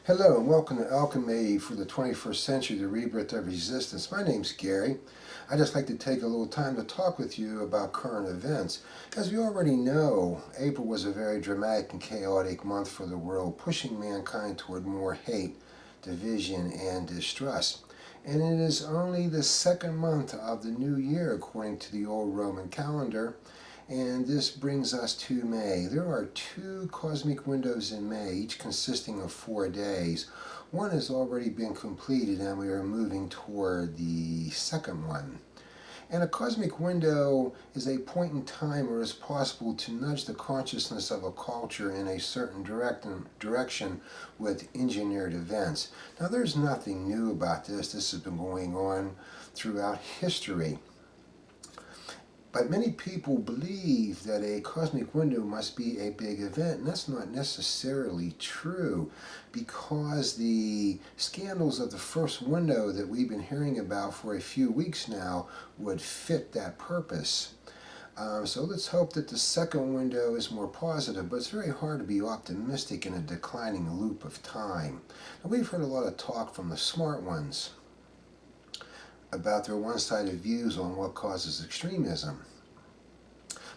Hello and welcome to Alchemy for the 21st Century, the Rebirth of Resistance. My name's Gary. I'd just like to take a little time to talk with you about current events. As we already know, April was a very dramatic and chaotic month for the world, pushing mankind toward more hate, division, and distrust. And it is only the second month of the new year according to the old Roman calendar. And this brings us to May. There are two cosmic windows in May, each consisting of 4 days. One has already been completed and we are moving toward the second one. And a cosmic window is a point in time where it's possible to nudge the consciousness of a culture in a certain direction with engineered events. Now there's nothing new about this. This has been going on throughout history. But many people believe that a cosmic window must be a big event, and that's not necessarily true because the scandals of the first window that we've been hearing about for a few weeks now would fit that purpose. So let's hope that the second window is more positive, but it's very hard to be optimistic in a declining loop of time. Now, we've heard a lot of talk from the smart ones about their one-sided views on what causes extremism.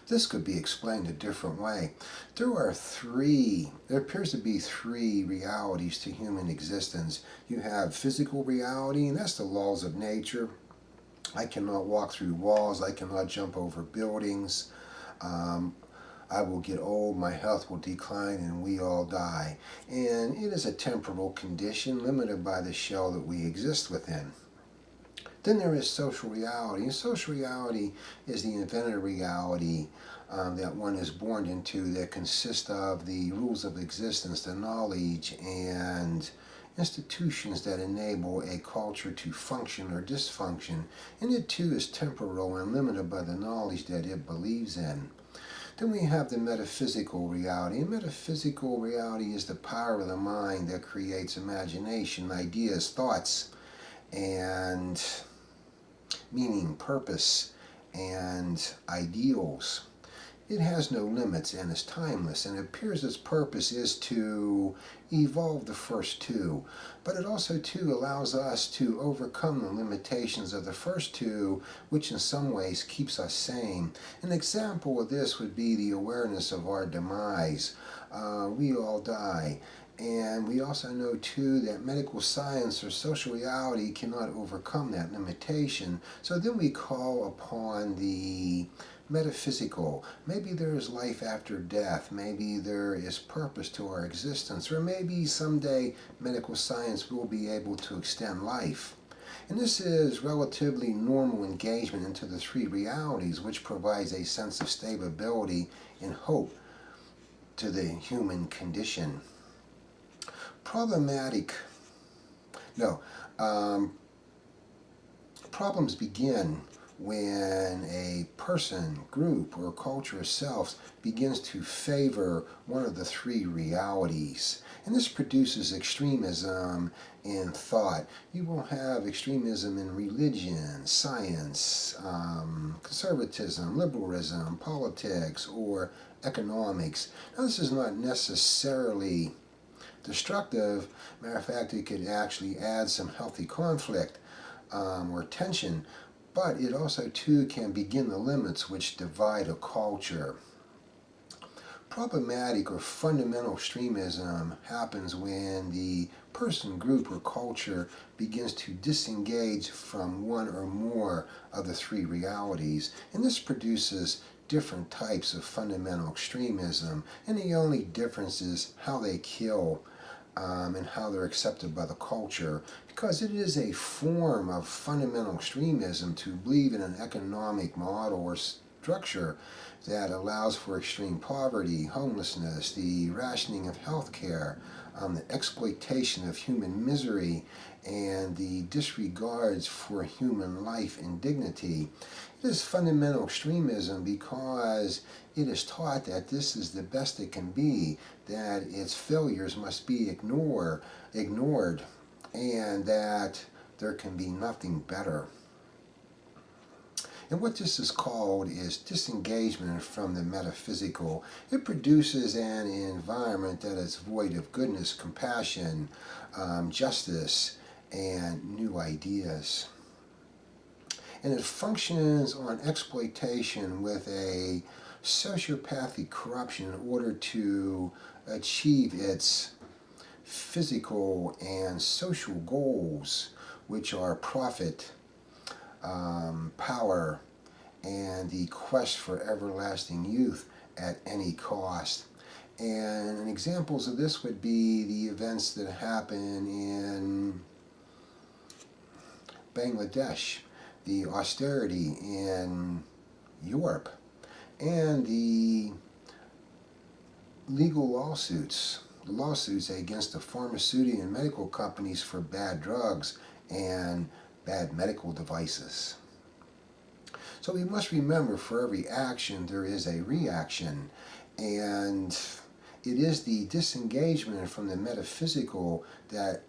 This could be explained a different way. There appears to be three realities to human existence. You have physical reality, and that's the laws of nature. I cannot walk through walls, I cannot jump over buildings. I will get old, my health will decline, and we all die. And it is a temporal condition limited by the shell that we exist within. Then there is social reality, and social reality is the invented reality that one is born into that consists of the rules of existence, the knowledge, and institutions that enable a culture to function or dysfunction. And it too is temporal and limited by the knowledge that it believes in. Then we have the metaphysical reality. And metaphysical reality is the power of the mind that creates imagination, ideas, thoughts, and meaning, purpose, and ideals. It has no limits and is timeless, and it appears its purpose is to evolve the first two. But it also too allows us to overcome the limitations of the first two, which in some ways keeps us sane. An example of this would be the awareness of our demise. We all die. And we also know too that medical science or social reality cannot overcome that limitation. So then we call upon the metaphysical. Maybe there is life after death. Maybe there is purpose to our existence. Or maybe someday medical science will be able to extend life. And this is relatively normal engagement into the three realities, which provides a sense of stability and hope to the human condition. Problems begin when a person, group, or culture itself begins to favor one of the three realities. And this produces extremism in thought. You will have extremism in religion, science, conservatism, liberalism, politics, or economics. Now, this is not necessarily destructive. Matter of fact, it could actually add some healthy conflict or tension, but it also too can begin the limits which divide a culture. Problematic or fundamental extremism happens when the person, group, or culture begins to disengage from one or more of the three realities, and this produces different types of fundamental extremism, and the only difference is how they kill and how they're accepted by the culture, because it is a form of fundamental extremism to believe in an economic model or structure that allows for extreme poverty, homelessness, the rationing of health care, the exploitation of human misery, and the disregards for human life and dignity. It is fundamental extremism because it is taught that this is the best it can be, that its failures must be ignored, and that there can be nothing better. And what this is called is disengagement from the metaphysical. It produces an environment that is void of goodness, compassion, justice, and new ideas. And it functions on exploitation with a sociopathic corruption in order to achieve its physical and social goals, which are profit, power, and the quest for everlasting youth at any cost. And examples of this would be the events that happen in Bangladesh, the austerity in Europe, and the legal lawsuits against the pharmaceutical and medical companies for bad drugs and bad medical devices. So we must remember, for every action there is a reaction, and it is the disengagement from the metaphysical that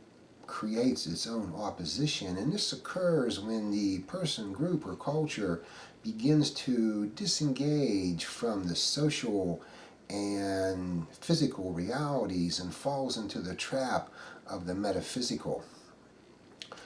creates its own opposition, and this occurs when the person, group, or culture begins to disengage from the social and physical realities and falls into the trap of the metaphysical.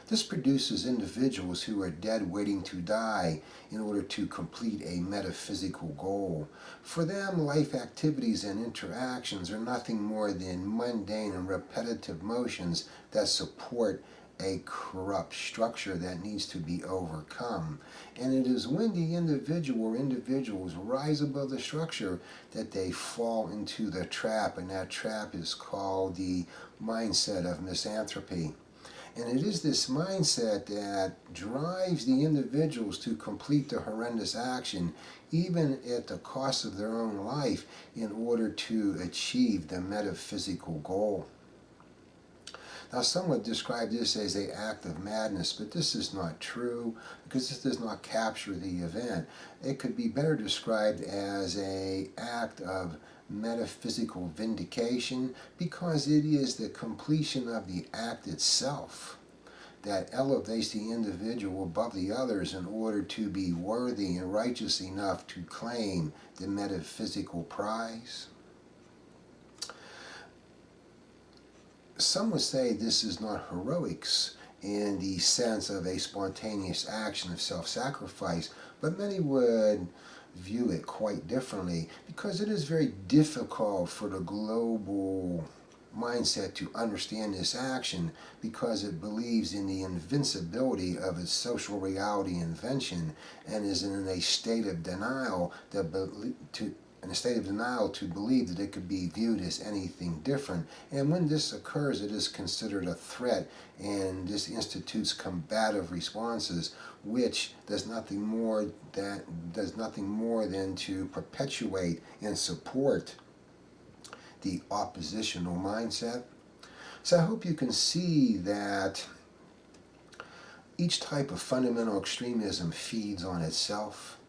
This produces individuals who are dead waiting to die in order to complete a metaphysical goal. For them, life activities and interactions are nothing more than mundane and repetitive motions that support a corrupt structure that needs to be overcome. And it is when the individual or individuals rise above the structure that they fall into the trap, and that trap is called the mindset of misanthropy. And it is this mindset that drives the individuals to complete the horrendous action, even at the cost of their own life, in order to achieve the metaphysical goal. Now, some would describe this as an act of madness, but this is not true, because this does not capture the event. It could be better described as an act of metaphysical vindication, because it is the completion of the act itself that elevates the individual above the others in order to be worthy and righteous enough to claim the metaphysical prize. Some would say this is not heroics in the sense of a spontaneous action of self-sacrifice, but many would view it quite differently, because it is very difficult for the global mindset to understand this action, because it believes in the invincibility of its social reality invention and is in a state of denial to believe that it could be viewed as anything different. And when this occurs, it is considered a threat, and this institutes combative responses, which does nothing more than to perpetuate and support the oppositional mindset. So I hope you can see that each type of fundamental extremism feeds on itself,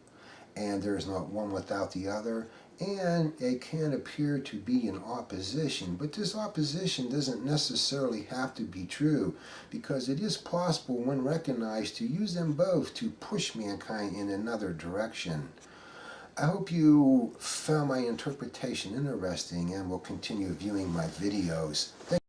and there is not one without the other, and it can appear to be in opposition, but this opposition doesn't necessarily have to be true, because it is possible, when recognized, to use them both to push mankind in another direction. I hope you found my interpretation interesting and will continue viewing my videos.